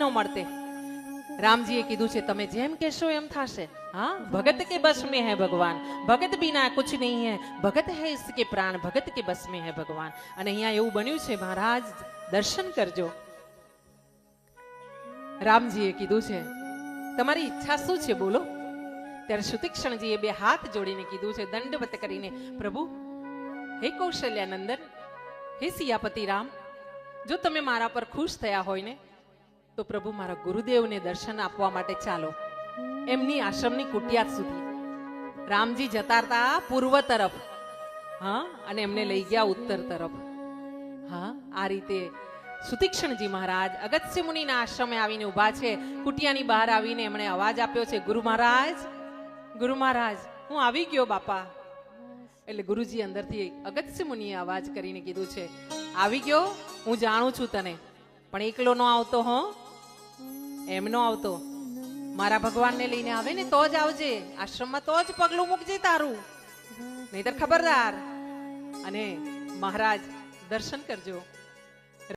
ન મળતે. રામજીએ કીધું છે તમે જેમ કહેશો એમ થશે. हाँ भगत के बस में है भगवान, भगत बिना कुछ नहीं है, भगत है इसके प्राण, भगत के बस में है भगवान. અને અહીંયા એવું બન્યું છે મહારાજ દર્શન કરજો. રામજીએ કીધું છે તમારી ઈચ્છા શું છે બોલો. ત્યારે સુતીક્ષ્ણજીએ બે હાથ જોડીને કીધું છે દંડવત કરીને, પ્રભુ હે કૌશલ્યાનંદન, હે સિયાપતિ રામ, જો તમે મારા પર ખુશ થયા હોય ને તો પ્રભુ મારા ગુરુદેવને દર્શન આપવા માટે ચાલો એમની આશ્રમની કુટિયાત સુધી. રામજી જતા હતા પૂર્વ તરફ, હા, અને એમને લઈ ગયા ઉત્તર તરફ. હા, આ રીતે સુતીક્ષ્ણજી મહારાજ અગસ્ત્ય મુનિના આશ્રમે આવીને ઊભા છે. કુટિયાની બહાર આવીને એમણે અવાજ આપ્યો છે, ગુરુ મહારાજ, ગુરુ મહારાજ, હું આવી ગયો બાપા. એટલે ગુરુજી અંદરથી અગસ્ત્ય મુનિએ અવાજ કરીને કીધું છે, આવી ગયો, હું જાણું છું તને, પણ એકલો નો આવતો. હો, એમ નો આવતો. મારા ભગવાનને લઈને આવે ને તો જ આવજે, આશ્રમમાં તો જ પગલું મૂકજે તારું, નહીતર ખબરદાર. અને મહારાજ દર્શન કરજો.